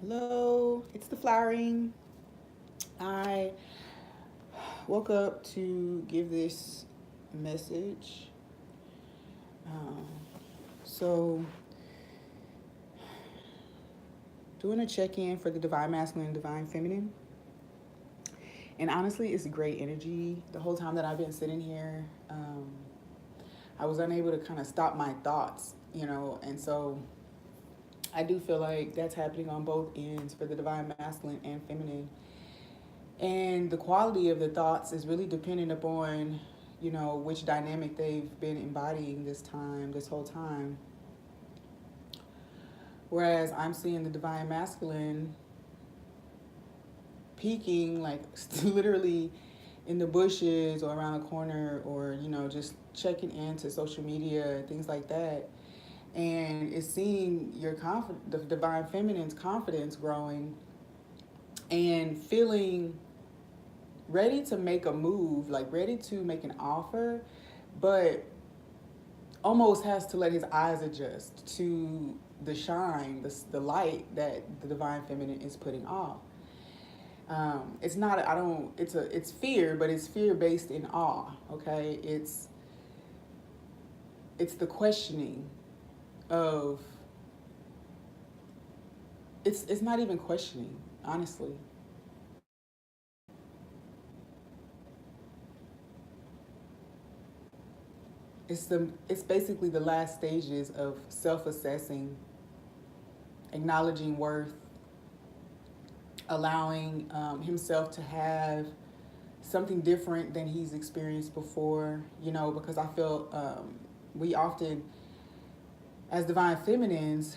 Hello, it's the flowering. I woke up to give this message. Um, so, doing a check in for the divine masculine and divine feminine. And honestly, it's great energy. The whole time that I've been sitting here, I was unable to kind of stop my thoughts. And so I do feel like that's happening on both ends for the divine masculine and feminine. And the quality of the thoughts is really dependent upon, which dynamic they've been embodying this whole time. Whereas I'm seeing the divine masculine peeking, like literally in the bushes or around a corner, or, just checking into social media, things like that. And it's seeing the divine feminine's confidence growing and feeling ready to make a move, like ready to make an offer, but almost has to let his eyes adjust to the shine, the light that the divine feminine is putting off. It's not, I don't, it's fear, but it's fear based in awe. Okay. It's the questioning of, it's not even questioning, honestly. It's basically the last stages of self-assessing, acknowledging worth, allowing himself to have something different than he's experienced before. Because I feel we often, as divine feminines,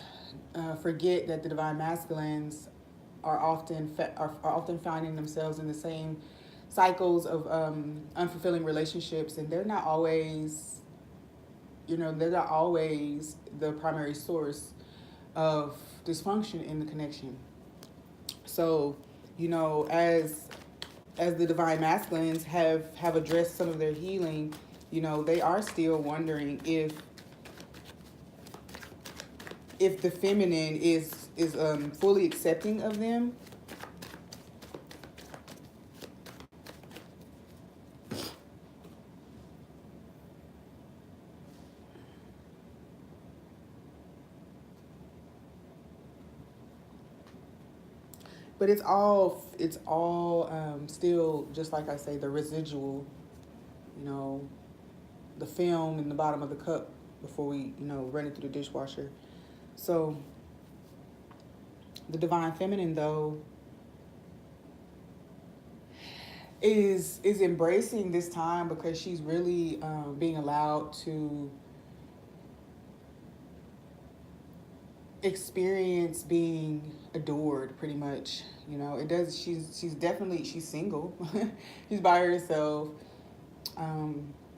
forget that the divine masculines are often finding themselves in the same cycles of unfulfilling relationships, and they're not always the primary source of dysfunction in the connection. So, as the divine masculines have addressed some of their healing, they are still wondering if the feminine is fully accepting of them. But it's all still, just like I say, the residual, you know the film in the bottom of the cup before we run it through the dishwasher. So the divine feminine, though, is embracing this time because she's really being allowed to experience being adored, pretty much. It does. She's single. She's by herself.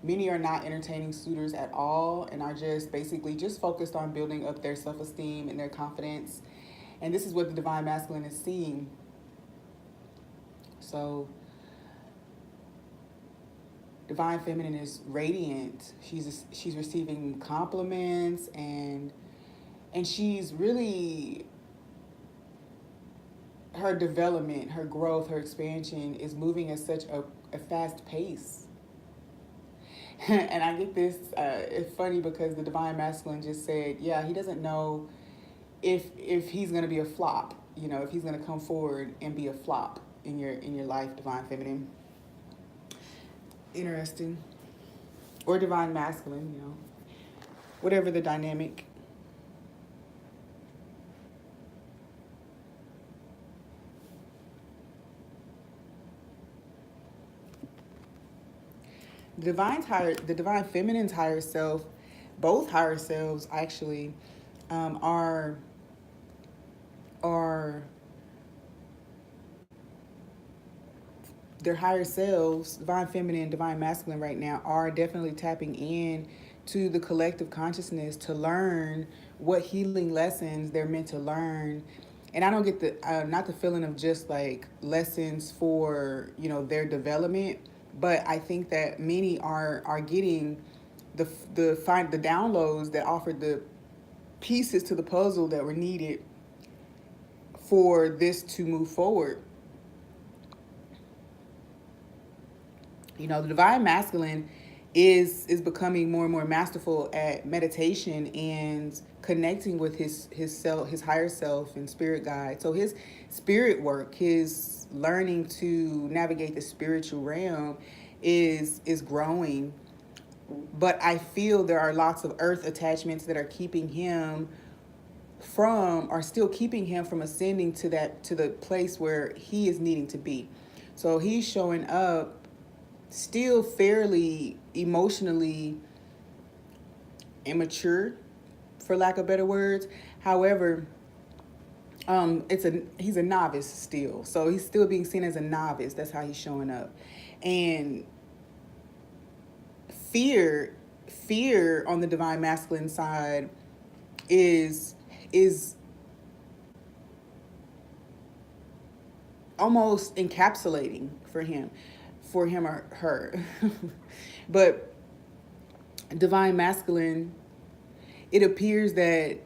Many are not entertaining suitors at all and are just basically just focused on building up their self-esteem and their confidence. And this is what the divine masculine is seeing. So divine feminine is radiant. She's receiving compliments, and she's really, her development, her growth, her expansion is moving at such a fast pace. And I get this. It's funny because the divine masculine just said, yeah, he doesn't know if he's gonna be a flop. If he's gonna come forward and be a flop in your life, divine feminine. Interesting. Or divine masculine. Whatever the dynamic. The divine feminine's higher self, both higher selves actually, are are their higher selves, divine feminine, divine masculine, right now are definitely tapping in to the collective consciousness to learn what healing lessons they're meant to learn. And I don't get the not the feeling of just like lessons for their development, but I think that many are getting the downloads that offered the pieces to the puzzle that were needed for this to move forward. You know, the divine masculine is becoming more and more masterful at meditation and connecting with his self, his higher self and spirit guide. So his spirit work, his learning to navigate the spiritual realm is growing. But I feel there are lots of earth attachments that are keeping him from, are still keeping him from ascending to that, to the place where he is needing to be. So he's showing up still fairly emotionally immature, for lack of better words. However, he's a novice still, so he's still being seen as a novice. That's how he's showing up. And fear on the divine masculine side is almost encapsulating for him or her. But divine masculine, it appears that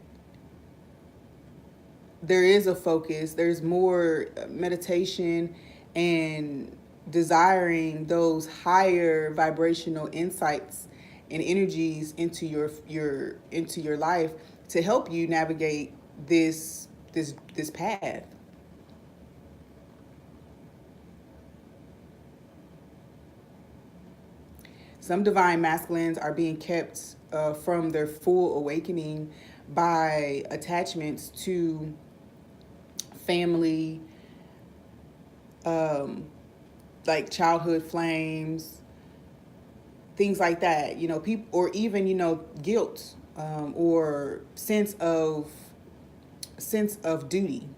there is a focus, there's more meditation and desiring those higher vibrational insights and energies into your life to help you navigate this path. Some divine masculines are being kept from their full awakening by attachments to family, like childhood flames, things like that. You know, people, or even, you know, guilt, or sense of duty,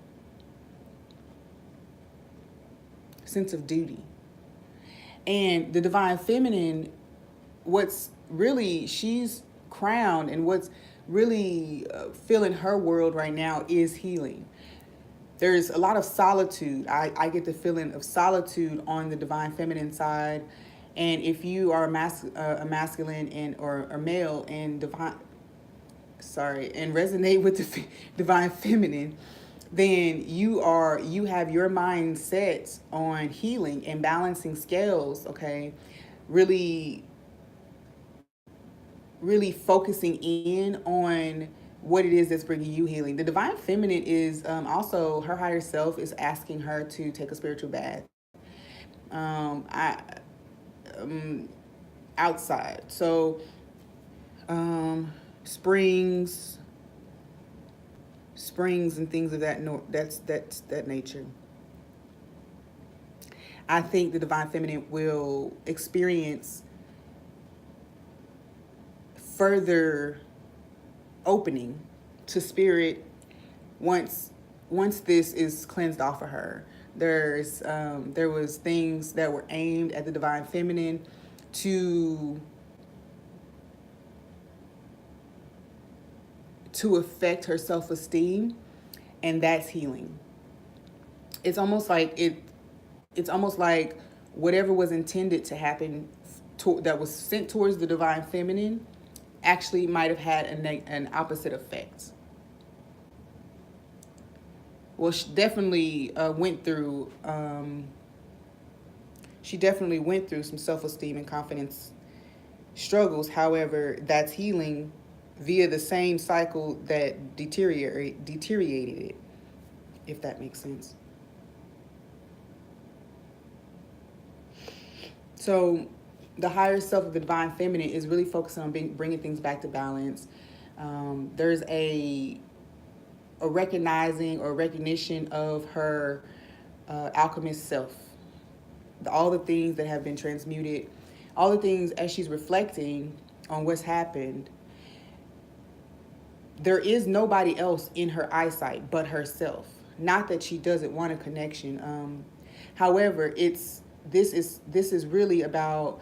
sense of duty. And the divine feminine, what's really, she's crowned, and what's really filling her world right now is healing. There's a lot of solitude. I get the feeling of solitude on the divine feminine side. And if you are a masculine and or male and and resonate with the divine feminine, then you have your mind set on healing and balancing scales, okay? Really focusing in on what it is that's bringing you healing. The divine feminine is also, her higher self is asking her to take a spiritual bath. I outside. So springs and things of that's that nature. I think the divine feminine will experience further opening to spirit once this is cleansed off of her. There was things that were aimed at the divine feminine to affect her self-esteem, and that's healing. It's almost like whatever was intended to happen that was sent towards the divine feminine actually might have had an opposite effect. Well, she definitely went through some self-esteem and confidence struggles. However, that's healing via the same cycle that deteriorated it, if that makes sense. So the higher self of the divine feminine is really focusing on bringing things back to balance. There's a recognizing or recognition of her alchemist self, all the things that have been transmuted, all the things as she's reflecting on what's happened. There is nobody else in her eyesight but herself. Not that she doesn't want a connection. However, this is really about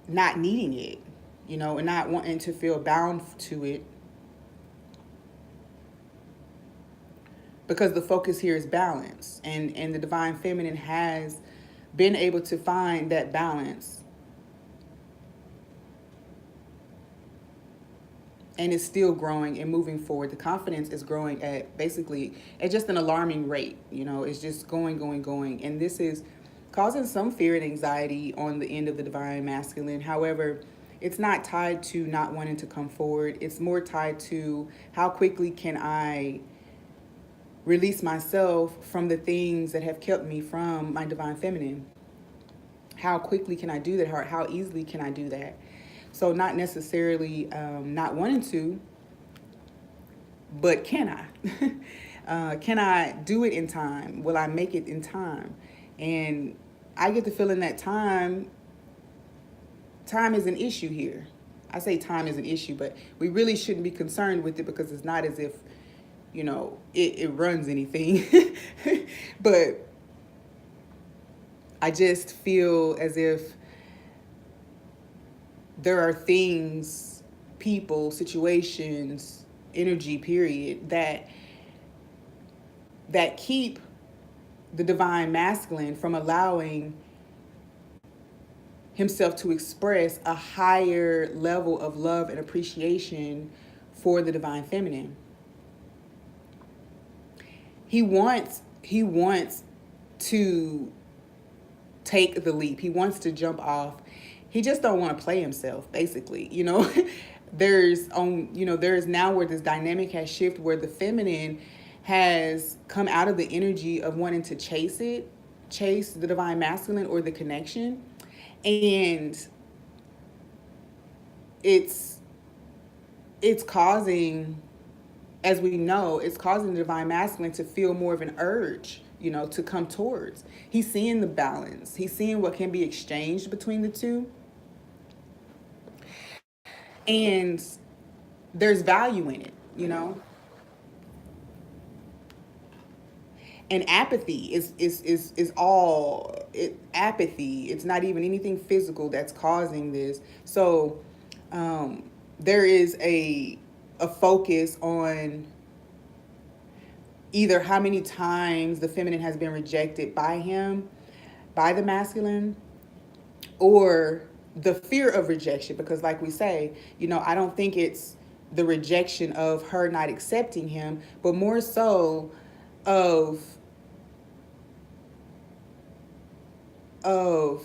not needing it, you know, and not wanting to feel bound to it, because the focus here is balance, and the divine feminine has been able to find that balance and it's still growing and moving forward. The confidence is growing at basically at just an alarming rate. It's just going, going, going. And this is causing some fear and anxiety on the end of the divine masculine. However, it's not tied to not wanting to come forward. It's more tied to how quickly can I release myself from the things that have kept me from my divine feminine. How quickly can I do that? How easily can I do that? So not necessarily not wanting to, but can I? Can I do it in time? Will I make it in time? And I get the feeling that time is an issue here. I say time is an issue, but we really shouldn't be concerned with it because it's not as if, it runs anything. But I just feel as if there are things, people, situations, energy, period, that keep the divine masculine from allowing himself to express a higher level of love and appreciation for the divine feminine. He wants to take the leap. He wants to jump off. He just don't want to play himself, basically. There's now where this dynamic has shifted, where the feminine has come out of the energy of wanting to chase the divine masculine or the connection. And it's causing, as we know, it's causing the divine masculine to feel more of an urge, to come towards. He's seeing the balance. He's seeing what can be exchanged between the two. And there's value in it, And apathy is all apathy. It's not even anything physical that's causing this. So there is a focus on either how many times the feminine has been rejected by him, by the masculine, or the fear of rejection. Because like we say, I don't think it's the rejection of her not accepting him, but more so of oh,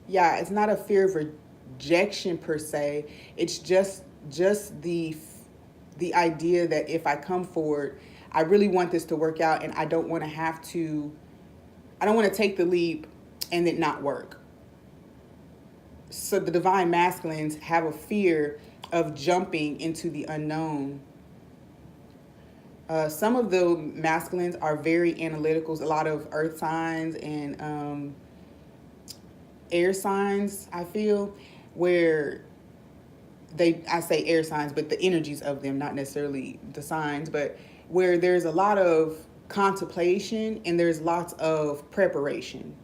yeah, it's not a fear of rejection per se. It's just the idea that if I come forward, I really want this to work out, and I don't want to take the leap and it not work. So the divine masculines have a fear of jumping into the unknown. Some of the masculines are very analytical. A lot of earth signs and air signs, I feel, where I say air signs, but the energies of them, not necessarily the signs, but where there's a lot of contemplation and there's lots of preparation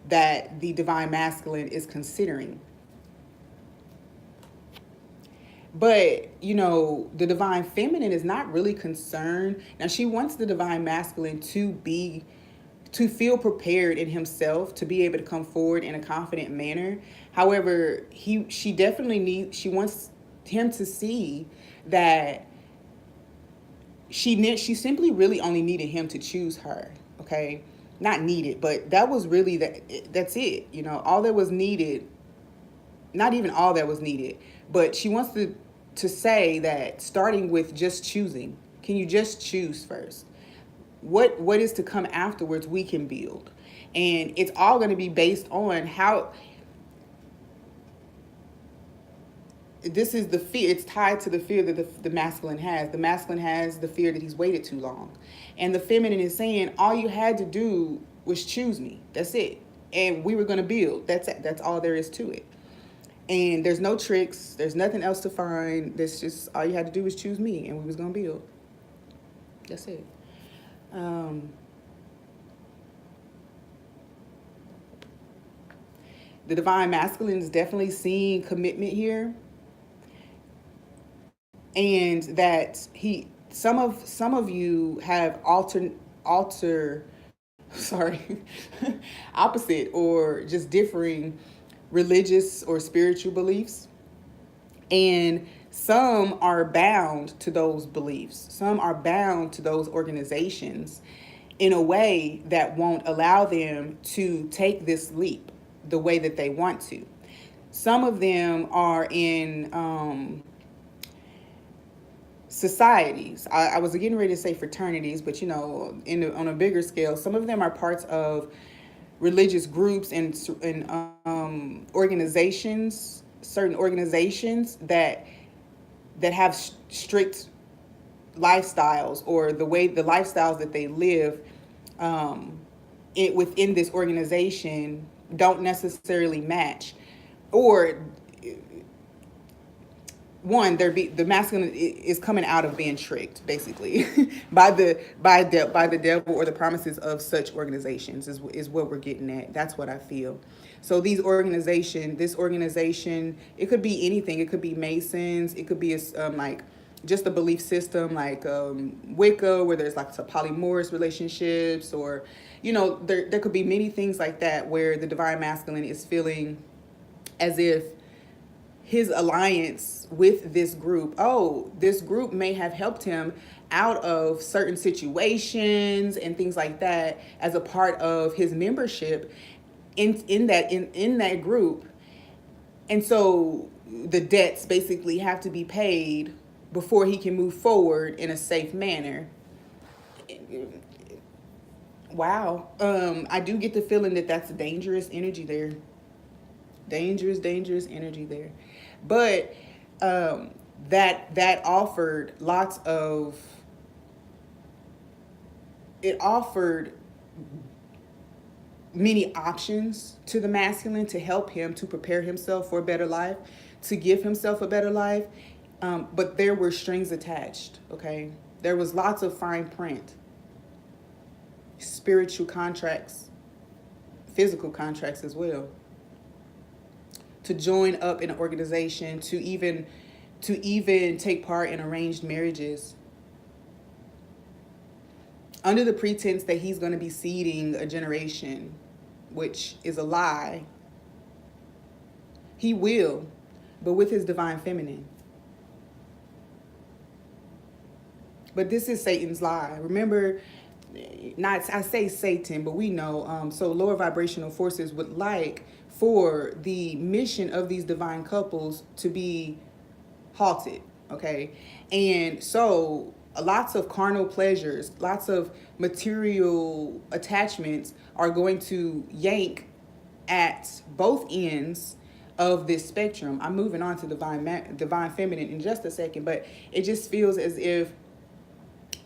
that the divine masculine is considering. But, the divine feminine is not really concerned. Now, she wants the divine masculine to feel prepared in himself, to be able to come forward in a confident manner. However, she wants him to see that she simply really only needed him to choose her, okay? Not needed, but that was really that's it. All that was needed, not even all that was needed, but she wants to say that starting with just choosing, can you just choose first? What is to come afterwards, we can build. And it's all going to be based on how this is the fear. It's tied to the fear that the masculine has. The masculine has the fear that he's waited too long. And the feminine is saying, all you had to do was choose me. That's it. And we were going to build. That's all there is to it. And there's no tricks. There's nothing else to find. That's just all you had to do was choose me, and we was going to build. That's it. The divine masculine is definitely seeing commitment here. And that some of you have alter sorry opposite or just differing religious or spiritual beliefs, and some are bound to those beliefs, some are bound to those organizations in a way that won't allow them to take this leap the way that they want to. Some of them are in societies. I was getting ready to say fraternities, but on a bigger scale, some of them are parts of religious groups and organizations, certain organizations that have strict lifestyles, or the lifestyles that they live within this organization don't necessarily match, or one, the masculine is coming out of being tricked, basically, by the devil or the promises of such organizations is what we're getting at. That's what I feel. So this organization, it could be anything. It could be Masons. It could be like just a belief system like Wicca, where there's like some polyamorous relationships, or there could be many things like that where the divine masculine is feeling as if his alliance with this group, this group may have helped him out of certain situations and things like that as a part of his membership in that group. And so the debts basically have to be paid before he can move forward in a safe manner. Wow. I do get the feeling that that's dangerous energy there. Dangerous energy there. But that offered it offered many options to the masculine to help him to prepare himself for a better life, to give himself a better life. But there were strings attached, okay? There was lots of fine print, spiritual contracts, physical contracts as well. To join up in an organization, to even take part in arranged marriages, under the pretense that he's going to be seeding a generation, which is a lie. He will, but with his divine feminine. But this is Satan's lie. Remember, I say Satan, but we know, so lower vibrational forces would like for the mission of these divine couples to be halted, okay? And so lots of carnal pleasures, lots of material attachments are going to yank at both ends of this spectrum. I'm moving on to divine feminine in just a second, but it just feels as if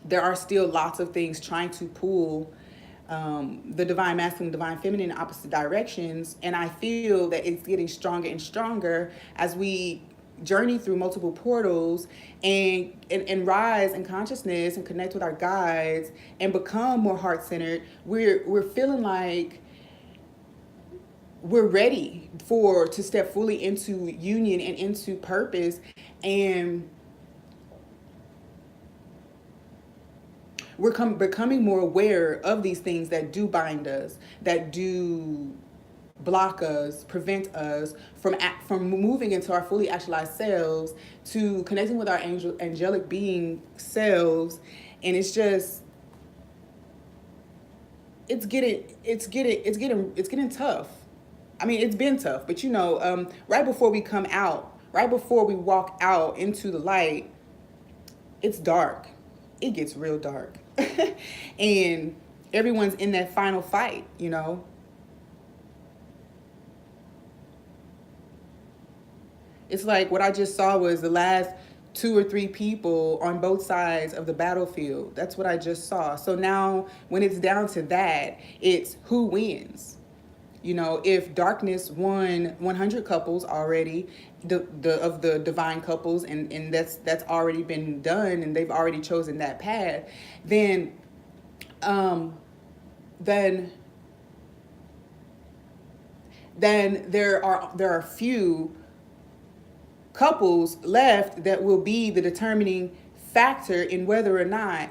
there are still lots of things trying to pull the divine masculine, divine feminine in opposite directions. And I feel that it's getting stronger and stronger as we journey through multiple portals and rise in consciousness and connect with our guides and become more heart-centered. We're feeling like we're ready to step fully into union and into purpose, and we're becoming more aware of these things that do bind us, that do block us, prevent us from moving into our fully actualized selves, to connecting with our angelic being selves. And it's getting tough. I mean, it's been tough, but right before we come out, right before we walk out into the light, it's dark. It gets real dark. And everyone's in that final fight, It's like what I just saw was the last 2 or 3 people on both sides of the battlefield. That's what I just saw. So now when it's down to that, it's who wins. If darkness won 100 couples already, of the divine couples, and that's already been done, and they've already chosen that path, then there are few couples left that will be the determining factor in whether or not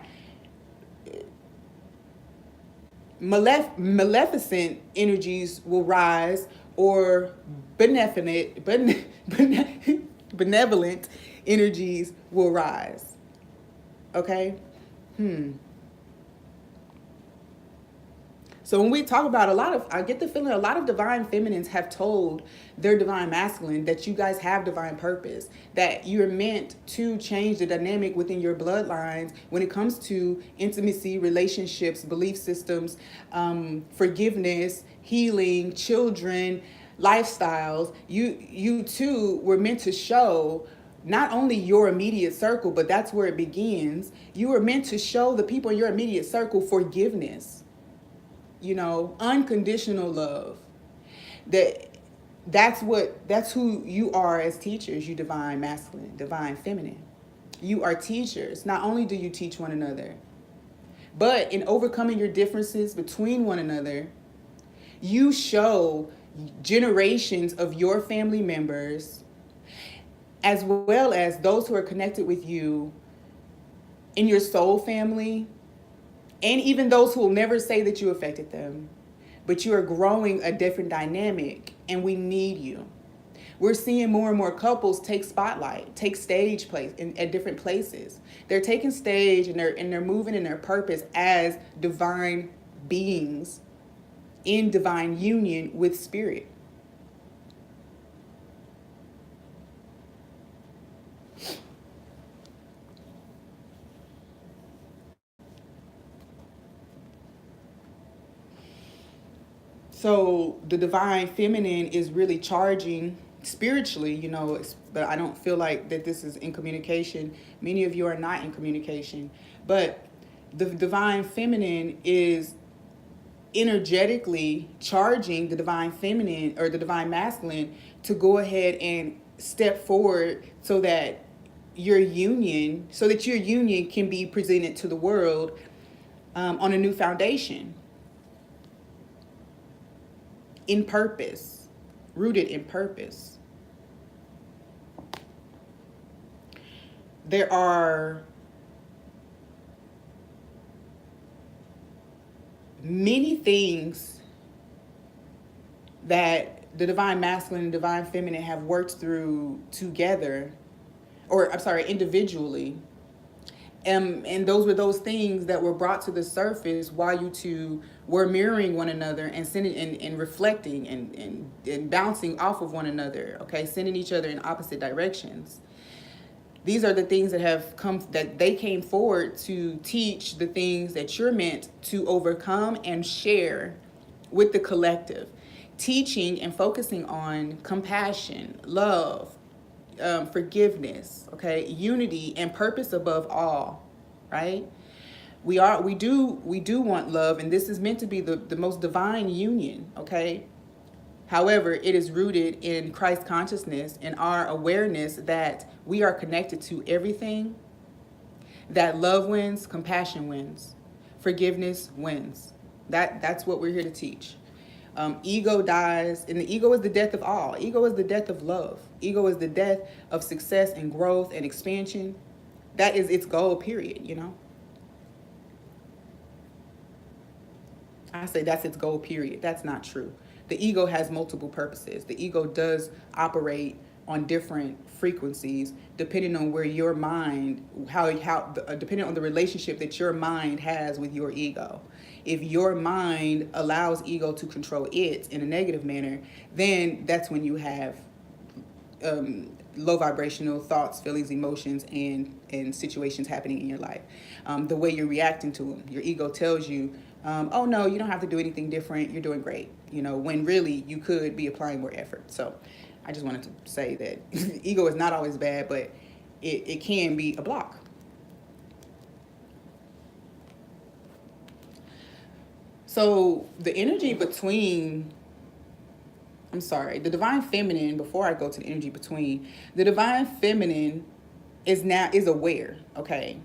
maleficent energies will rise or benevolent energies will rise. Okay? So when we talk about I get the feeling a lot of divine feminines have told their divine masculine that you guys have divine purpose, that you're meant to change the dynamic within your bloodlines when it comes to intimacy, relationships, belief systems, forgiveness, healing, children, lifestyles. You too were meant to show not only your immediate circle, but that's where it begins. You were meant to show the people in your immediate circle forgiveness, unconditional love. That's who you are as teachers, you divine masculine, divine feminine. You are teachers. Not only do you teach one another, but in overcoming your differences between one another, you show generations of your family members, as well as those who are connected with you in your soul family, and even those who will never say that you affected them, but you are growing a different dynamic, and we need you. We're seeing more and more couples take spotlight, take stage place at different places. They're taking stage, and they're moving in their purpose as divine beings in divine union with spirit. So the divine feminine is really charging spiritually, but I don't feel like that this is in communication. Many of you are not in communication, but the divine feminine is energetically charging the divine feminine or the divine masculine to go ahead and step forward so that your union can be presented to the world on a new foundation, in purpose, rooted in purpose. There are many things that the divine masculine and divine feminine have worked through together, or I'm sorry, individually. And those were those things that were brought to the surface while you two were mirroring one another and sending and reflecting and bouncing off of one another, okay, sending each other in opposite directions. These are the things that they came forward to teach the things that you're meant to overcome and share with the collective. Teaching and focusing on compassion, love, forgiveness, okay, unity and purpose above all, right? We do want love, and this is meant to be the most divine union, okay? However, it is rooted in Christ consciousness and our awareness that we are connected to everything, that love wins, compassion wins, forgiveness wins. That's what we're here to teach. Ego dies, and the ego is the death of all. Ego is the death of love. Ego is the death of success and growth and expansion. That is its goal, period, I say that's its goal, period. That's not true. The ego has multiple purposes. The ego does operate on different frequencies depending on where your mind, depending on the relationship that your mind has with your ego. If your mind allows ego to control it in a negative manner, then that's when you have low vibrational thoughts, feelings, emotions, and situations happening in your life. The way you're reacting to them. Your ego tells you, oh no, you don't have to do anything different. You're doing great. When really you could be applying more effort. So I just wanted to say that ego is not always bad, but it can be a block. So the energy between, the divine feminine, before I go to the energy between, the divine feminine is aware, okay?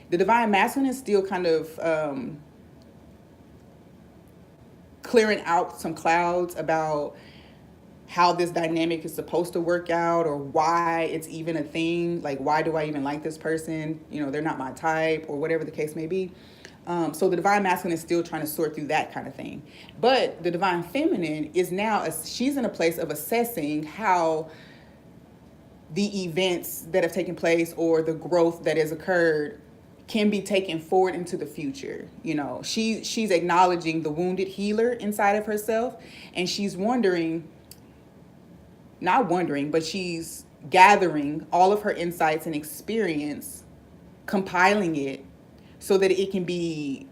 The divine masculine is still kind of clearing out some clouds about how this dynamic is supposed to work out, or why it's even a thing. Like, why do I even like this person? They're not my type, or whatever the case may be. So the divine masculine is still trying to sort through that kind of thing. But the divine feminine is now, she's in a place of assessing how the events that have taken place or the growth that has occurred can be taken forward into the future. She's acknowledging the wounded healer inside of herself, and she's not wondering, but she's gathering all of her insights and experience, compiling it so that it can be,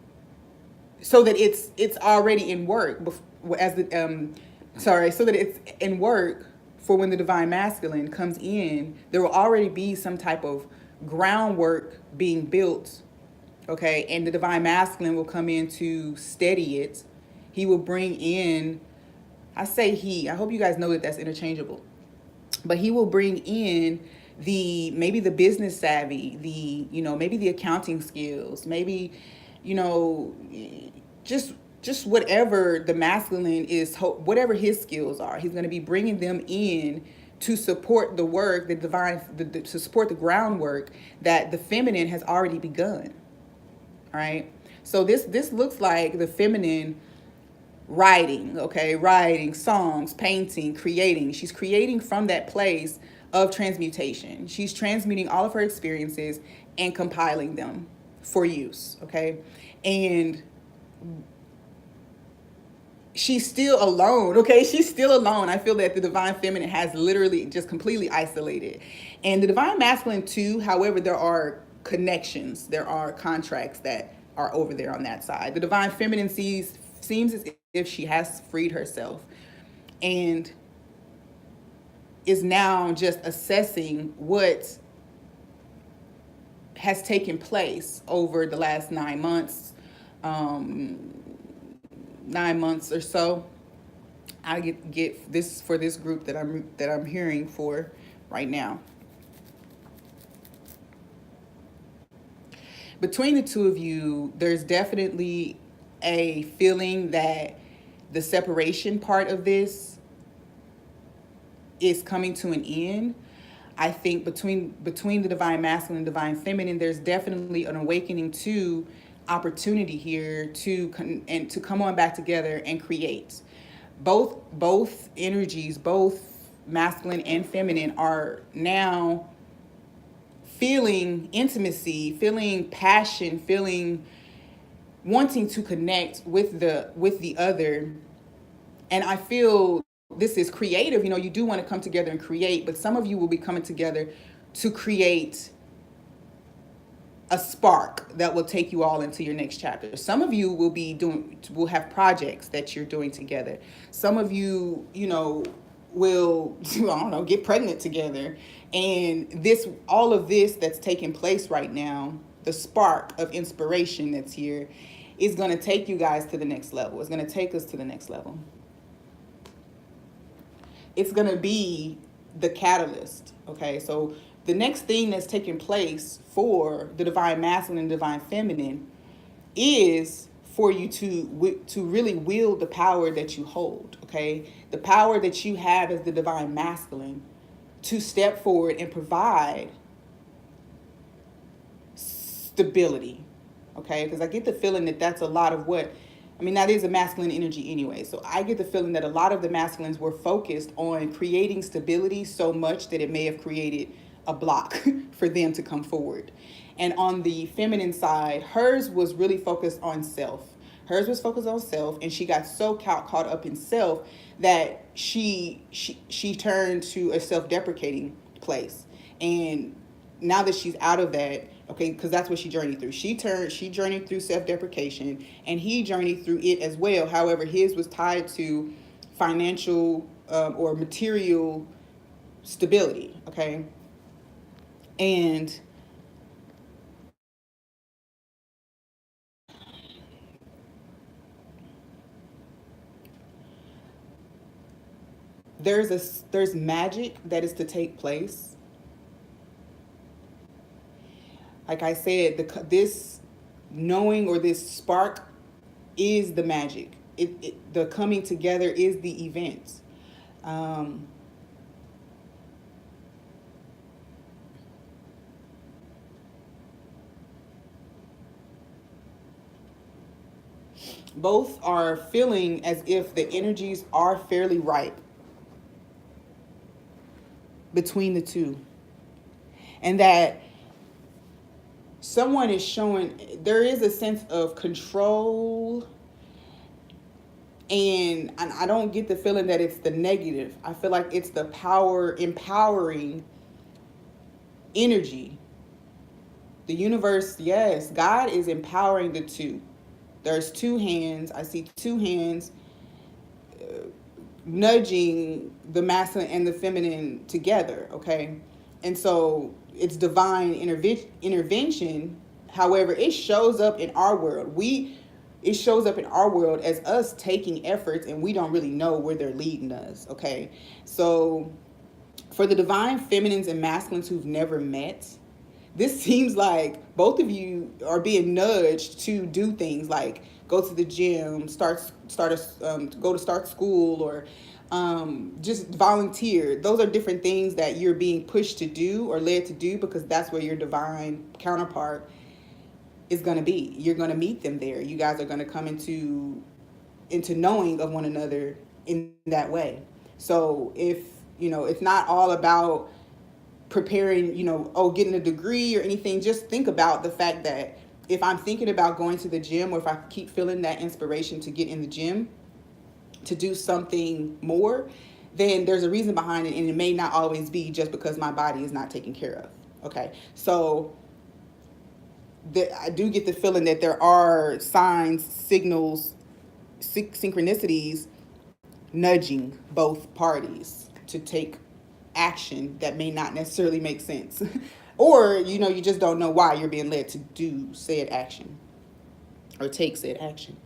so that it's already in work as the so that it's in work for when the divine masculine comes in. There will already be some type of groundwork being built, okay? And the divine masculine will come in to steady it. He will bring in, I say he, I hope you guys know that that's interchangeable, but he will bring in maybe the business savvy, maybe the accounting skills, maybe, just whatever the masculine is, whatever his skills are, he's going to be bringing them in to support the work, the divine, to support the groundwork that the feminine has already begun. All right. So this looks like the feminine writing, okay, writing songs, painting, creating. She's creating from that place of transmutation. She's transmuting all of her experiences and compiling them for use, okay? And she's still alone, okay? She's still alone. I feel that the divine feminine has literally just completely isolated. And the divine masculine too, however, there are connections, there are contracts that are over there on that side. The divine feminine seems as if she has freed herself and is now just assessing what has taken place over the last 9 months, 9 months or so. I get this for this group that I'm hearing for right now. Between the two of you, there's definitely a feeling that the separation part of this is coming to an end. I think between the divine masculine and divine feminine, there's definitely an awakening to opportunity here to come on back together and create. Both energies, both masculine and feminine, are now feeling intimacy, feeling passion, feeling wanting to connect with the other. And I feel this is creative. You do want to come together and create, but some of you will be coming together to create a spark that will take you all into your next chapter. Some of you will have projects that you're doing together. Some of you, will, I don't know, get pregnant together. And all of this that's taking place right now, the spark of inspiration that's here, is going to take you guys to the next level. It's going to take us to the next level. It's going to be the catalyst, okay? So the next thing that's taking place for the divine masculine and divine feminine is for you to really wield the power that you hold, okay? The power that you have as the divine masculine to step forward and provide stability, okay? Because I get the feeling that that's a lot of that is a masculine energy anyway. So I get the feeling that a lot of the masculines were focused on creating stability so much that it may have created a block for them to come forward. And on the feminine side, hers was really focused on self. Hers was focused on self, and she got so caught up in self that she turned to a self-deprecating place. And now that she's out of that, okay, because that's what she journeyed through. She journeyed through self-deprecation, and he journeyed through it as well. However, his was tied to financial or material stability, okay? And there's magic that is to take place. Like I said, this knowing or this spark is the magic. The coming together is the event. Um, both are feeling as if the energies are fairly ripe between the two, and that someone is showing there is a sense of control, and I don't get the feeling that it's the negative. I feel like it's the power empowering energy. The universe, yes, God is empowering the two. There's two hands. I see two hands nudging the masculine and the feminine together, okay? And so it's divine intervention. However, it shows up in our world. It shows up in our world as us taking efforts and we don't really know where they're leading us, okay? So for the divine feminines and masculines who've never met, this seems like both of you are being nudged to do things like go to the gym, go to start school, or just volunteer. Those are different things that you're being pushed to do or led to do because that's where your divine counterpart is going to be. You're going to meet them there. You guys are going to come into knowing of one another in that way. So if it's not all about preparing, getting a degree or anything, just think about the fact that if I'm thinking about going to the gym, or if I keep feeling that inspiration to get in the gym to do something more, then there's a reason behind it, and it may not always be just because my body is not taken care of. Okay, so I do get the feeling that there are signs, signals, synchronicities nudging both parties to take action that may not necessarily make sense. Or, you just don't know why you're being led to do said action or take said action.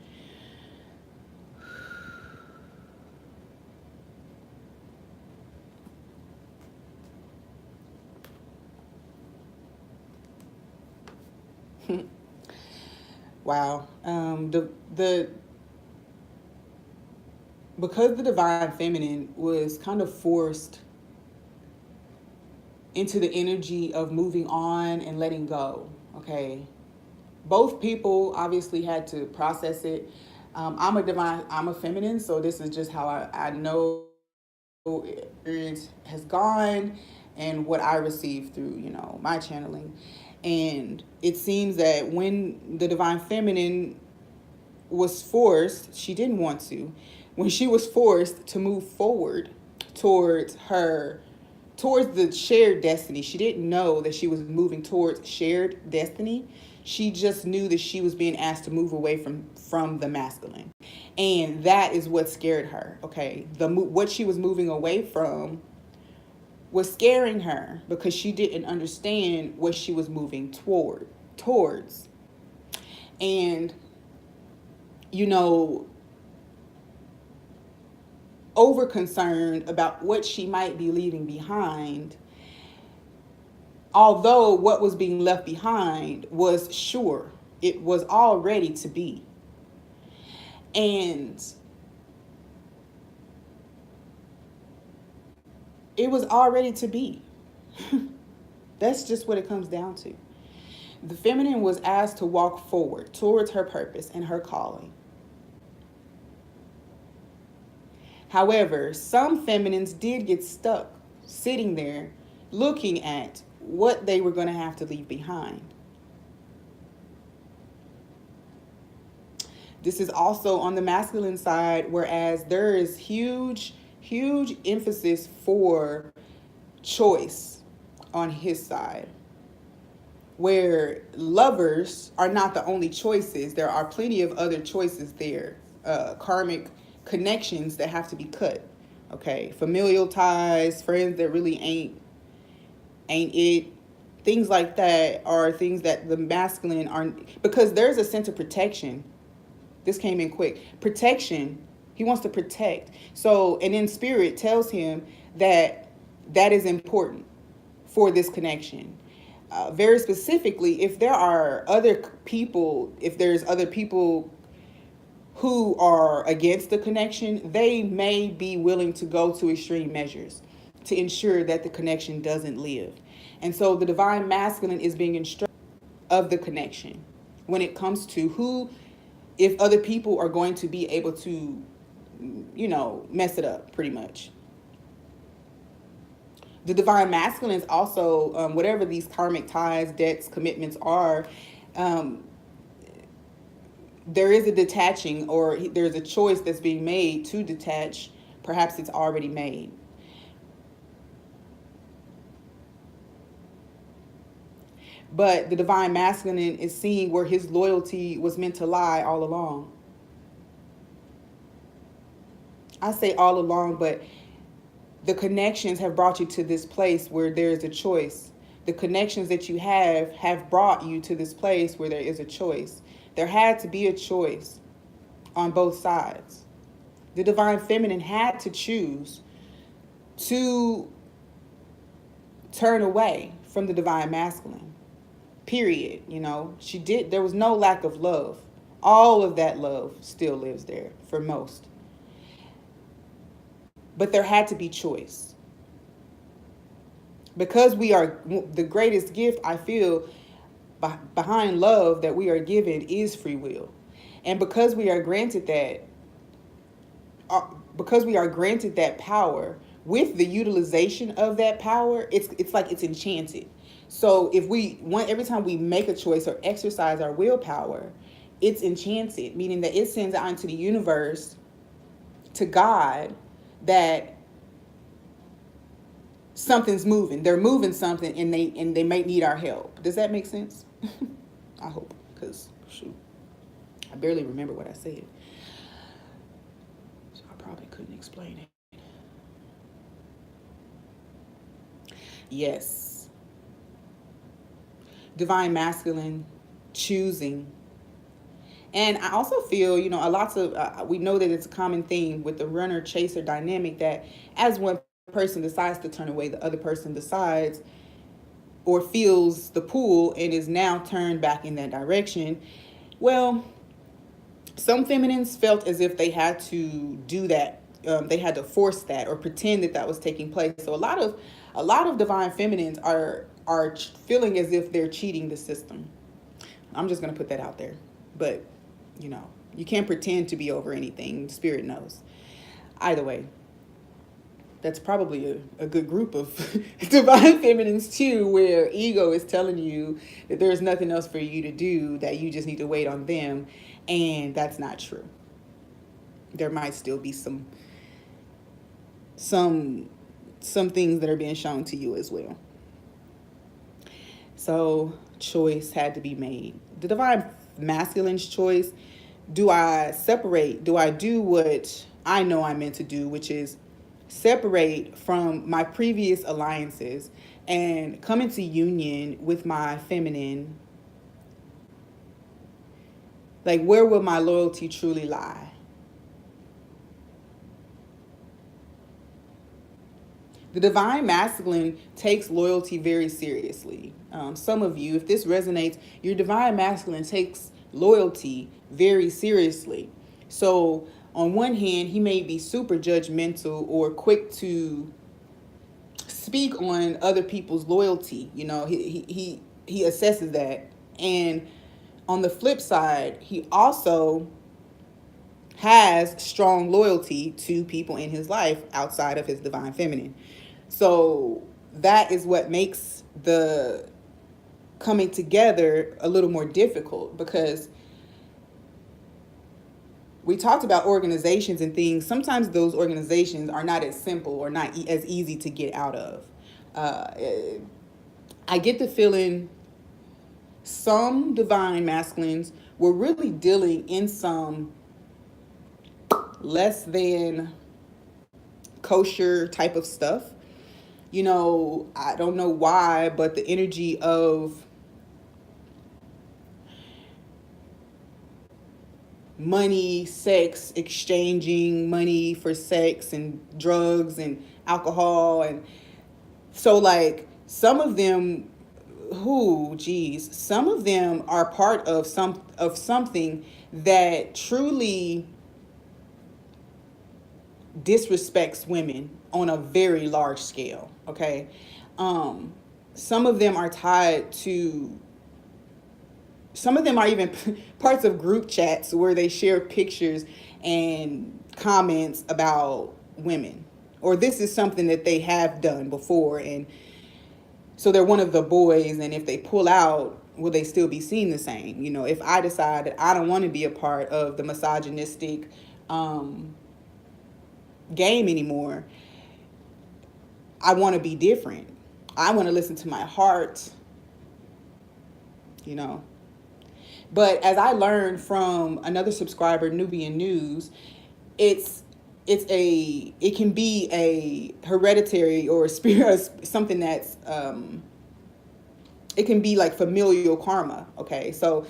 Wow. The because the divine feminine was kind of forced into the energy of moving on and letting go. Okay, both people obviously had to process it. I'm a feminine, so this is just how I know it has gone and what I received through my channeling. And it seems that when the divine feminine was forced, she didn't want to. When she was forced to move forward towards her towards the shared destiny. She didn't know that she was moving towards shared destiny. She just knew that she was being asked to move away from the masculine. And that is what scared her, okay? What she was moving away from was scaring her because she didn't understand what she was moving towards. And over concerned about what she might be leaving behind, although what was being left behind was sure, it was all ready to be. And it was all ready to be. That's just what it comes down to. The feminine was asked to walk forward towards her purpose and her calling. However, some feminines did get stuck sitting there looking at what they were going to have to leave behind. This is also on the masculine side, whereas there is huge emphasis for choice on his side, where lovers are not the only choices. There are plenty of other choices there, karmic connections that have to be cut. Okay, familial ties, friends that really ain't it, things like that are things that the masculine aren't, because there's a sense of protection. This came in quick. Protection. He wants to protect. So, and then spirit tells him that is important for this connection. Very specifically, if there's other people who are against the connection, they may be willing to go to extreme measures to ensure that the connection doesn't live. And so the divine masculine is being instructed of the connection when it comes to who, if other people are going to be able to, mess it up pretty much. The divine masculine is also, whatever these karmic ties, debts, commitments are, um, there is a detaching, or there's a choice that's being made to detach. Perhaps it's already made. But the divine masculine is seeing where his loyalty was meant to lie all along. I say all along, but the connections have brought you to this place where there is a choice. The connections that you have brought you to this place where there is a choice. There had to be a choice on both sides. The divine feminine had to choose to turn away from the divine masculine. Period. She did. There was no lack of love. All of that love still lives there for most. But there had to be choice. Because we are the greatest gift, I feel, behind love that we are given is free will. And because we are granted that power, with the utilization of that power, it's like it's enchanted. So every time we make a choice or exercise our willpower, it's enchanted, meaning that it sends out into the universe, to God, that something's moving. They're moving something, and they might need our help. Does that make sense? I hope, because shoot, I barely remember what I said, so I probably couldn't explain it. Yes. Divine masculine choosing. And I also feel, a lots of, we know that it's a common theme with the runner chaser dynamic, that as one person decides to turn away, the other person decides or feels the pull and is now turned back in that direction. Well, some feminines felt as if they had to do that. They had to force that or pretend that was taking place. So a lot of divine feminines are feeling as if they're cheating the system. I'm just going to put that out there. But, you can't pretend to be over anything. Spirit knows. Either way, that's probably a good group of divine feminines too, where ego is telling you that there's nothing else for you to do, that you just need to wait on them. And that's not true. There might still be some things that are being shown to you as well. So choice had to be made. The divine masculine's choice: do I separate? Do I do what I know I'm meant to do, which is separate from my previous alliances and come into union with my feminine? Like, where will my loyalty truly lie? The divine masculine takes loyalty very seriously. Some of you, if this resonates, your divine masculine takes loyalty very seriously. So on one hand, he may be super judgmental or quick to speak on other people's loyalty. He assesses that. And on the flip side, he also has strong loyalty to people in his life outside of his divine feminine. So that is what makes the coming together a little more difficult, because we talked about organizations and things. Sometimes those organizations are not as simple or not as easy to get out of. I get the feeling some divine masculines were really dealing in some less than kosher type of stuff. I don't know why, but the energy of money, sex, exchanging money for sex and drugs and alcohol. And so, like, some of them who, geez, some of them are part of something that truly disrespects women on a very large scale. Okay, um, some of them are tied to. Some of them are even parts of group chats where they share pictures and comments about women, or this is something that they have done before, and so they're one of the boys, and if they pull out, will they still be seen the same? You know, if I decide that I don't want to be a part of the misogynistic um, game anymore, I want to be different. I want to listen to my heart, you know. But as I learned from another subscriber, Nubian News, it's it can be a hereditary or a spirit, something that's it can be like familial karma. Okay, so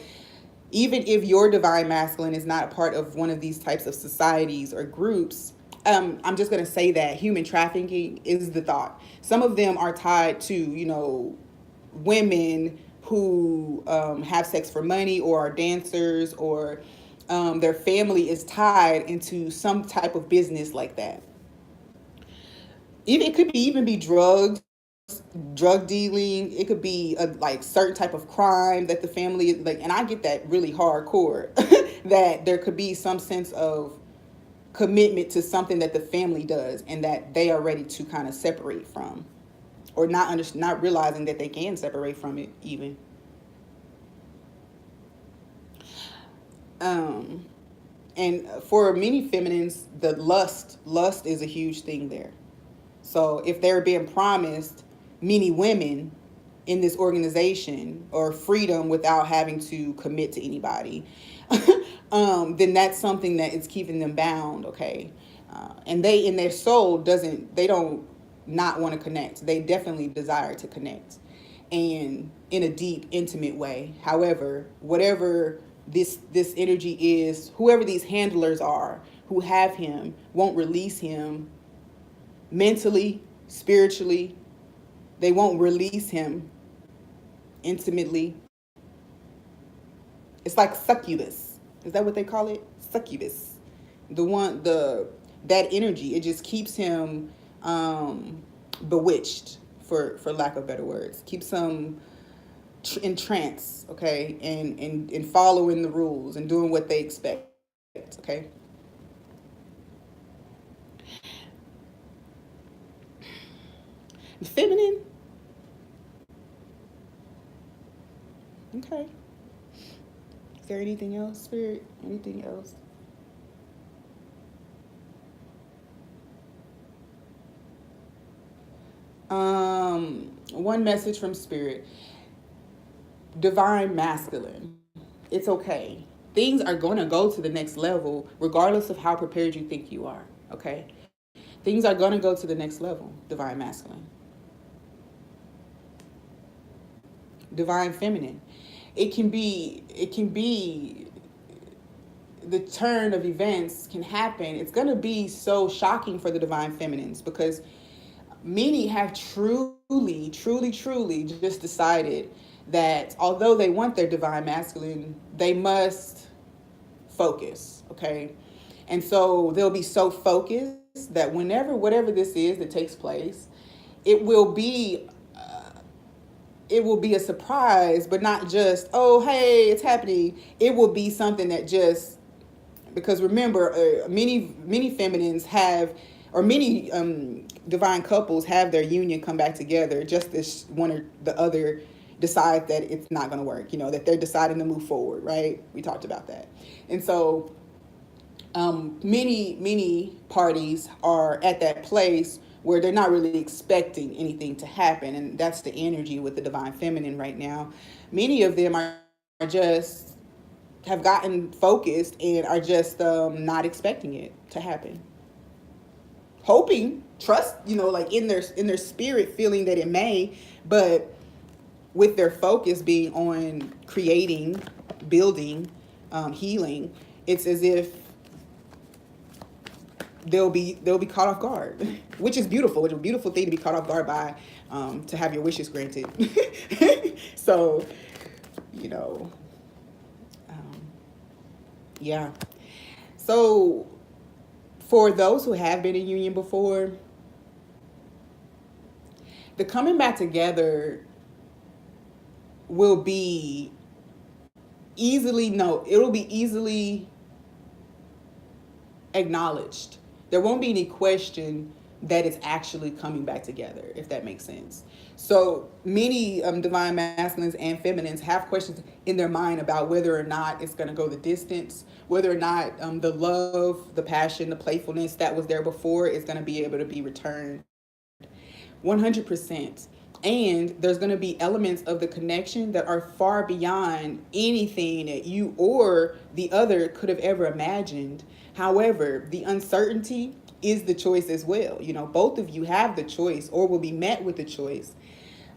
even if your divine masculine is not a part of one of these types of societies or groups, I'm just going to say that human trafficking is the thought. Some of them are tied to, you know, women who have sex for money or are dancers, or their family is tied into some type of business like that. Even it could be even be drugs, drug dealing. It could be a like certain type of crime that the family like, and I get that really hardcore. That there could be some sense of commitment to something that the family does, and that they are ready to kind of separate from, or not realizing that they can separate from it even. Um, and for many feminines, the lust is a huge thing there. So if they're being promised many women in this organization or freedom without having to commit to anybody, then that's something that is keeping them bound. Okay, and they in their soul they don't not want to connect. They definitely desire to connect, and in a deep, intimate way. However, whatever this energy is, whoever these handlers are who have him won't release him mentally, spiritually. They won't release him intimately. It's like succubus. Is that what they call it? Succubus. That energy, it just keeps him bewitched, for lack of better words. Keeps him in trance, okay, and following the rules and doing what they expect, okay. Feminine, okay. Is there anything else, Spirit? Anything else? One message from Spirit. Divine masculine. It's okay. Things are going to go to the next level regardless of how prepared you think you are, okay? Things are going to go to the next level, divine masculine. Divine feminine. It can be the turn of events can happen. It's going to be so shocking for the divine feminines because many have truly just decided that although they want their divine masculine, they must focus, okay? And so they'll be so focused that whatever this is that takes place, it will be it will be a surprise, but not just, oh, hey, it's happening. It will be something that just, because remember, many feminines have, or many divine couples have their union come back together just as one or the other decide that it's not going to work, you know, that they're deciding to move forward, right? We talked about that. And so many parties are at that place where they're not really expecting anything to happen. And that's the energy with the divine feminine right now. Many of them are just have gotten focused and are just not expecting it to happen. Hoping, trust, you know, like in their spirit, feeling that it may, but with their focus being on creating, building, healing, it's as if they'll be caught off guard, which is beautiful. Which is a beautiful thing to be caught off guard by, to have your wishes granted. So, you know, um, yeah. So for those who have been in union before, the coming back together will be easily no, it'll be easily acknowledged. There won't be any question that it's actually coming back together, if that makes sense. So many divine masculines and feminines have questions in their mind about whether or not it's going to go the distance, whether or not the love, the passion, the playfulness that was there before is going to be able to be returned 100%. And there's going to be elements of the connection that are far beyond anything that you or the other could have ever imagined. However, the uncertainty is the choice as well. You know, both of you have the choice or will be met with the choice,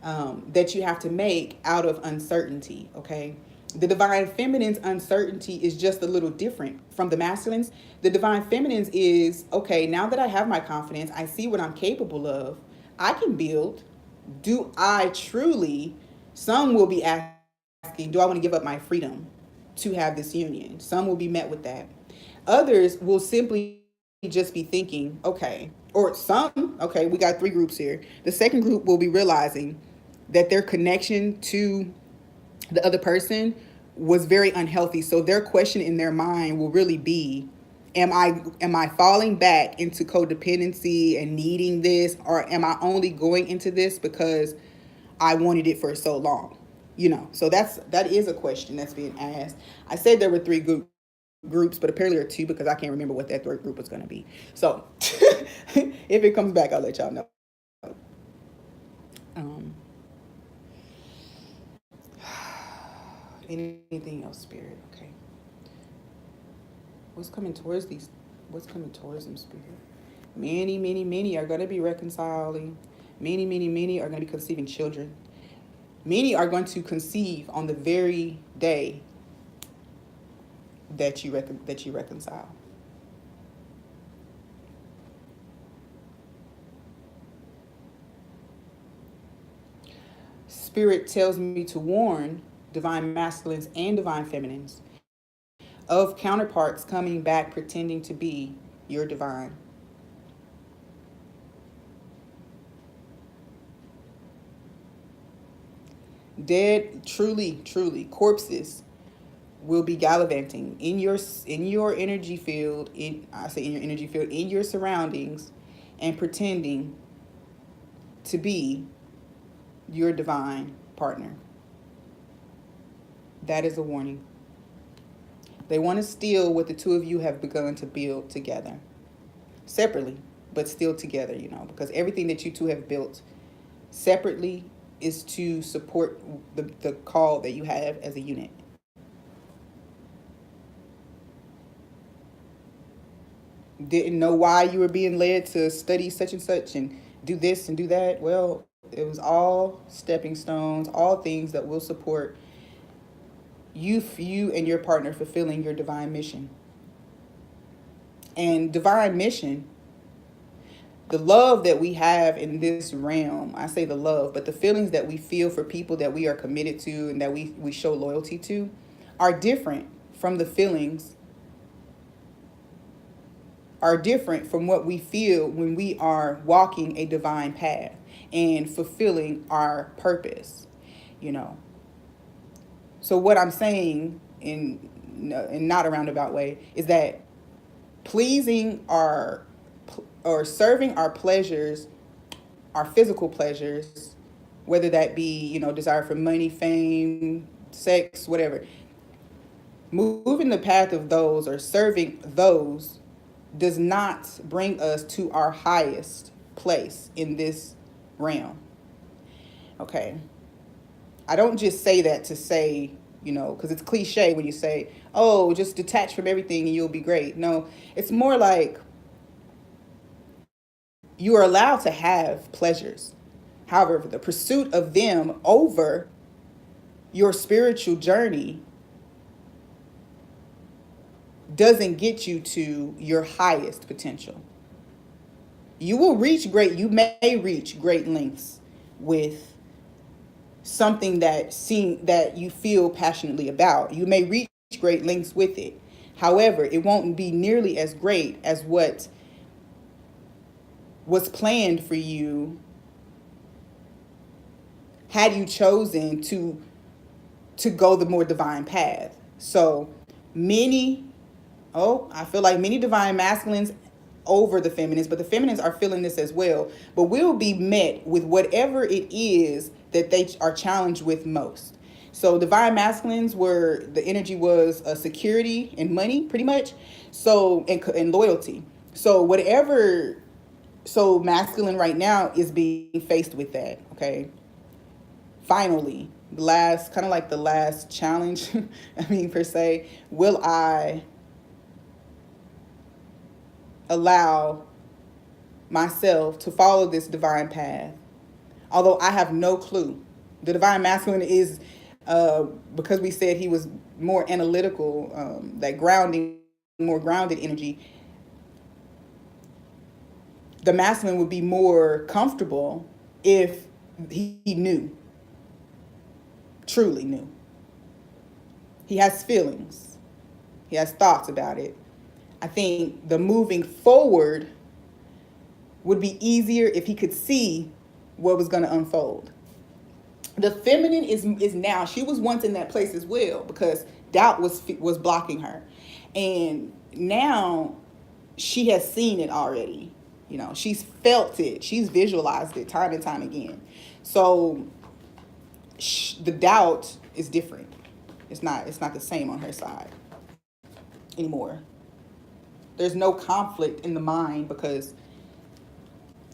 that you have to make out of uncertainty, okay? The divine feminine's uncertainty is just a little different from the masculines. The divine feminine's is, okay, now that I have my confidence, I see what I'm capable of, I can build. Do I truly, some will be asking, do I want to give up my freedom to have this union? Some will be met with that. Others will simply just be thinking, okay, or some, okay, we got three groups here. The second group will be realizing that their connection to the other person was very unhealthy. So their question in their mind will really be, am I falling back into codependency and needing this, or am I only going into this because I wanted it for so long? You know, so that is a question that's being asked. I said there were three groups, but apparently there are two because I can't remember what that third group was going to be. So if it comes back, I'll let y'all know. Um, anything else, Spirit? Okay. What's coming towards these? What's coming towards them, Spirit? Many are going to be reconciling. Many are going to be conceiving children. Many are going to conceive on the very day that you reconcile. Spirit tells me to warn divine masculines and divine feminines of counterparts coming back pretending to be your divine. Dead, truly, corpses will be gallivanting in your energy field. In your surroundings, and pretending to be your divine partner. That is a warning. They want to steal what the two of you have begun to build together, separately, but still together, because everything that you two have built separately is to support the call that you have as a unit. Didn't know why you were being led to study such and such and do this and do that. Well, it was all stepping stones, all things that will support you and your partner fulfilling your divine mission. And divine mission, the love that we have in this realm, I say the love, but the feelings that we feel for people that we are committed to and that we show loyalty to are different from the feelings, are different from what we feel when we are walking a divine path and fulfilling our purpose, So what I'm saying in not a roundabout way is that pleasing or serving our pleasures, our physical pleasures, whether that be, desire for money, fame, sex, whatever, moving the path of those or serving those does not bring us to our highest place in this realm. Okay. I don't just say that to say, because it's cliche when you say, oh, just detach from everything and you'll be great. No, it's more like you are allowed to have pleasures. However, the pursuit of them over your spiritual journey doesn't get you to your highest potential. You may reach great lengths with something that you feel passionately about. You may reach great lengths with it. However, it won't be nearly as great as what was planned for you had you chosen to go the more divine path. So many, I feel like many divine masculines over the feminines, but the feminines are feeling this as well. But we'll be met with whatever it is that they are challenged with most. So divine masculines were, the energy was security and money, pretty much. So and loyalty. So whatever, so masculine right now is being faced with that. Okay, finally, last, kind of like the last challenge. I mean, per se, will I allow myself to follow this divine path? Although I have no clue. The divine masculine is, because we said he was more analytical, that grounding, more grounded energy. The masculine would be more comfortable if he knew, truly knew. He has feelings. He has thoughts about it. I think the moving forward would be easier if he could see what was going to unfold. The feminine is now, she was once in that place as well because doubt was blocking her. And now she has seen it already. You know, she's felt it. She's visualized it time and time again. So the doubt is different. It's not the same on her side anymore. There's no conflict in the mind because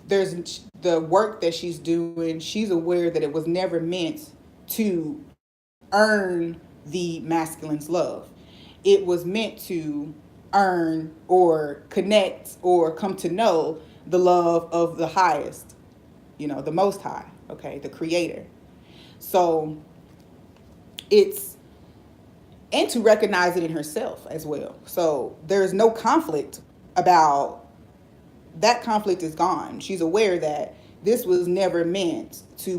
there's the work that she's doing. She's aware that it was never meant to earn the masculine's love. It was meant to earn or connect or come to know the love of the highest, the most high, okay, the creator. So and to recognize it in herself as well. So there's no conflict about that. Conflict is gone. She's aware that this was never meant to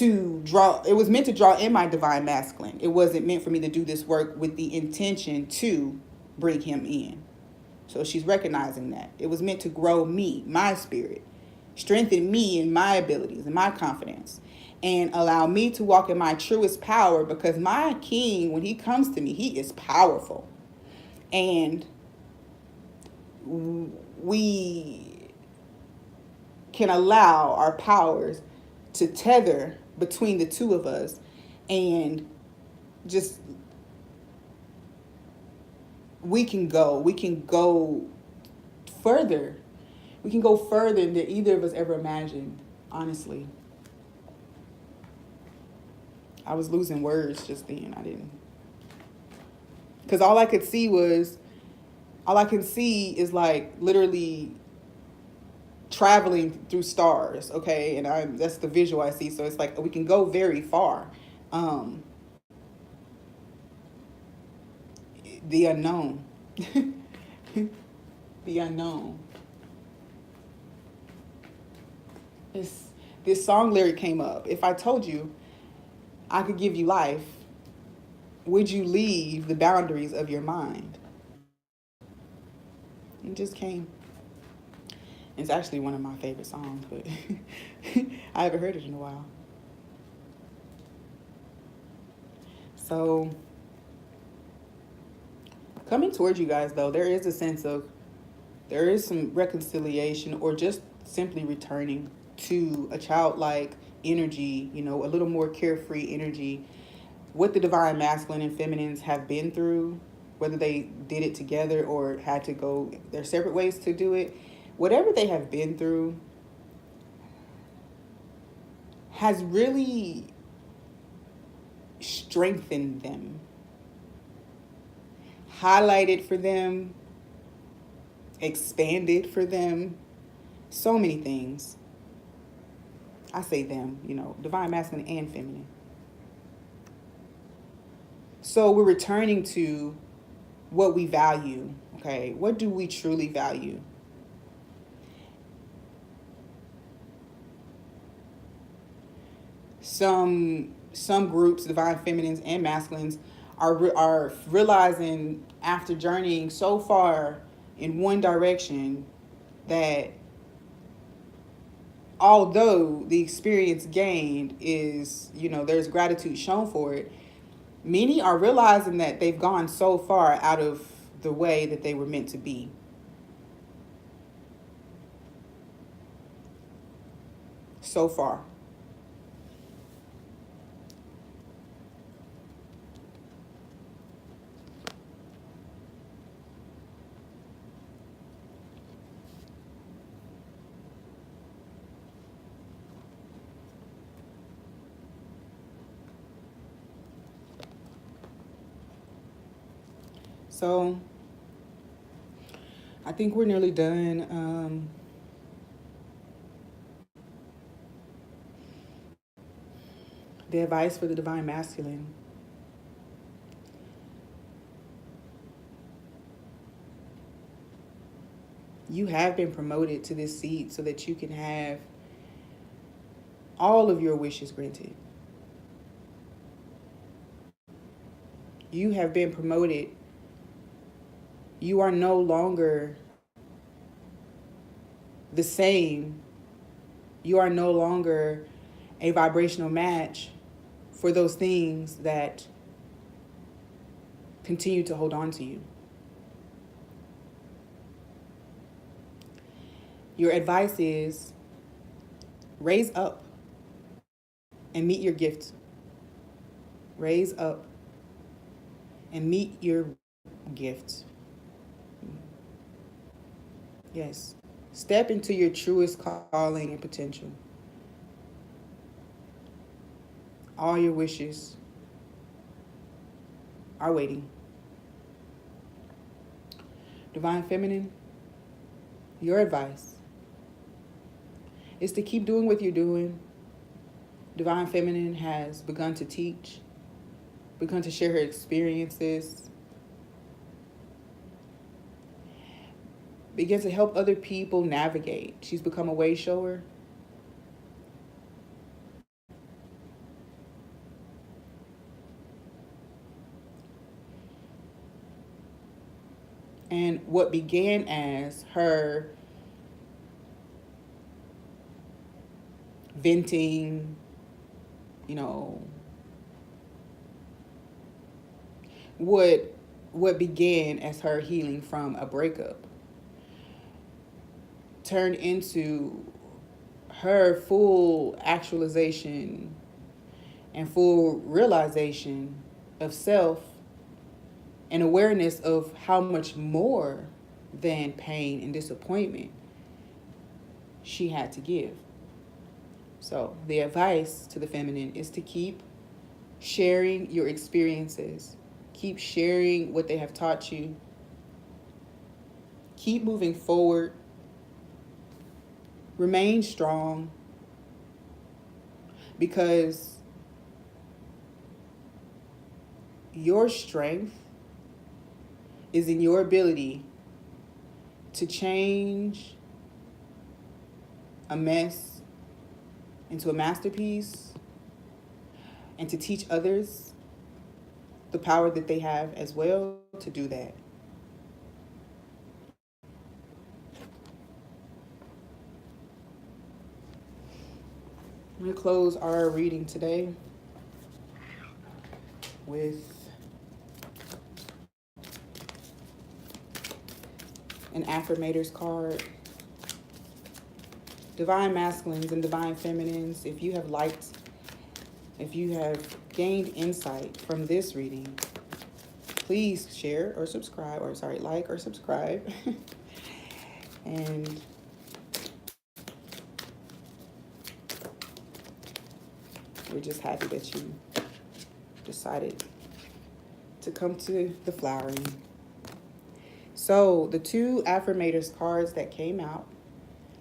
it was meant to draw in my divine masculine. It wasn't meant for me to do this work with the intention to bring him in. So she's recognizing that. It was meant to grow me, my spirit, strengthen me in my abilities and my confidence, and allow me to walk in my truest power, because my king, when he comes to me, he is powerful. And we can allow our powers to tether between the two of us and just we can go further. We can go further than either of us ever imagined, honestly. I was losing words just then. I didn't. Because all I can see is like literally traveling through stars, okay? And that's the visual I see. So it's like we can go very far. The unknown. The unknown. This song lyric came up. If I told you I could give you life, would you leave the boundaries of your mind? It just came. It's actually one of my favorite songs, but I haven't heard it in a while. So, coming towards you guys, though, there is some reconciliation, or just simply returning to a childlike energy, a little more carefree energy. What the divine masculine and feminines have been through, whether they did it together or had to go their separate ways to do it, whatever they have been through has really strengthened them, highlighted for them, expanded for them, so many things. I say them, divine masculine and feminine. So we're returning to what we value, okay? What do we truly value? some groups, divine feminines and masculines, are realizing after journeying so far in one direction that although the experience gained is, there's gratitude shown for it, many are realizing that they've gone so far out of the way that they were meant to be. So far. So I think we're nearly done. The advice for the divine masculine. You have been promoted to this seat so that you can have all of your wishes granted. You have been promoted. You are no longer the same. You are no longer a vibrational match for those things that continue to hold on to you. Your advice is raise up and meet your gift. Raise up and meet your gift. Yes. Step into your truest calling and potential. All your wishes are waiting. Divine Feminine, your advice is to keep doing what you're doing. Divine Feminine has begun to teach, begun to share her experiences, begin to help other people navigate. She's become a way shower. And what began as her venting, what began as her healing from a breakup turned into her full actualization and full realization of self and awareness of how much more than pain and disappointment she had to give. So the advice to the feminine is to keep sharing your experiences. Keep sharing what they have taught you. Keep moving forward. Remain strong, because your strength is in your ability to change a mess into a masterpiece and to teach others the power that they have as well to do that. I'm going to close our reading today with an affirmator's card. Divine masculines and divine feminines, if you have gained insight from this reading, please share or subscribe, like or subscribe. And we're just happy that you decided to come to the flowering. So the two affirmators cards that came out,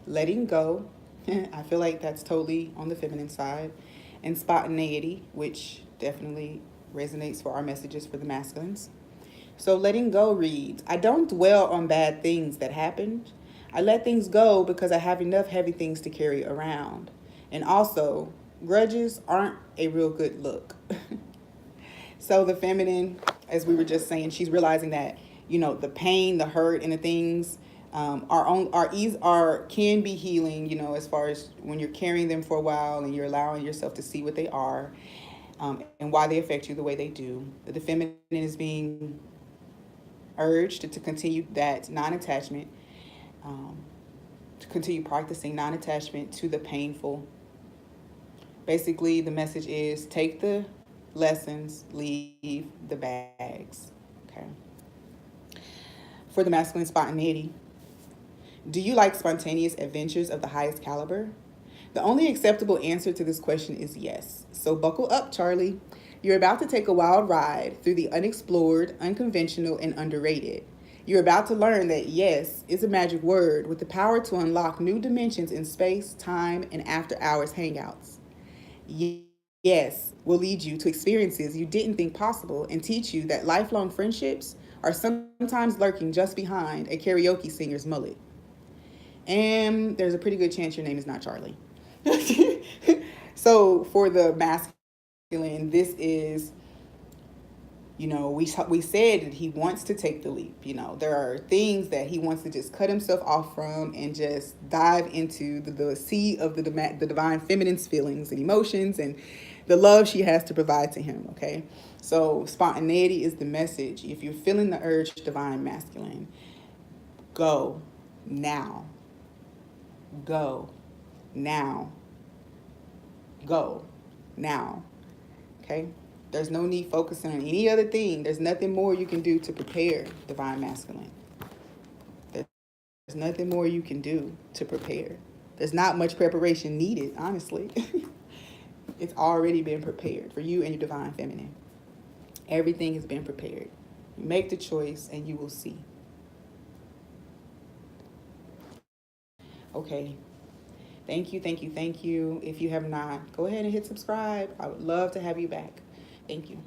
letting go, I feel like that's totally on the feminine side, and spontaneity, which definitely resonates for our messages for the masculines. So letting go reads, I don't dwell on bad things that happened. I let things go because I have enough heavy things to carry around. And also, grudges aren't a real good look. So the feminine, as we were just saying, she's realizing that, the pain, the hurt, and the things are can be healing. As far as when you're carrying them for a while and you're allowing yourself to see what they are, and why they affect you the way they do. The feminine is being urged to continue that non-attachment, um, to continue practicing non-attachment to the painful. Basically, the message is take the lessons, leave the bags. Okay. For the masculine spontaneity, do you like spontaneous adventures of the highest caliber? The only acceptable answer to this question is yes. So buckle up, Charlie. You're about to take a wild ride through the unexplored, unconventional, and underrated. You're about to learn that yes is a magic word with the power to unlock new dimensions in space, time, and after hours hangouts. Yes will lead you to experiences you didn't think possible and teach you that lifelong friendships are sometimes lurking just behind a karaoke singer's mullet. And there's a pretty good chance your name is not Charlie. So for the masculine, this is, we said that he wants to take the leap. There are things that he wants to just cut himself off from and just dive into the sea of the divine feminine's feelings and emotions and the love she has to provide to him. Okay, so spontaneity is the message. If you're feeling the urge, divine masculine, go now. Go now. Go now. Okay? There's no need focusing on any other thing. There's nothing more you can do to prepare divine masculine. There's nothing more you can do to prepare. There's not much preparation needed, honestly. It's already been prepared for you and your divine feminine. Everything has been prepared. You make the choice and you will see. Okay. Thank you, thank you, thank you. If you have not, go ahead and hit subscribe. I would love to have you back. Thank you.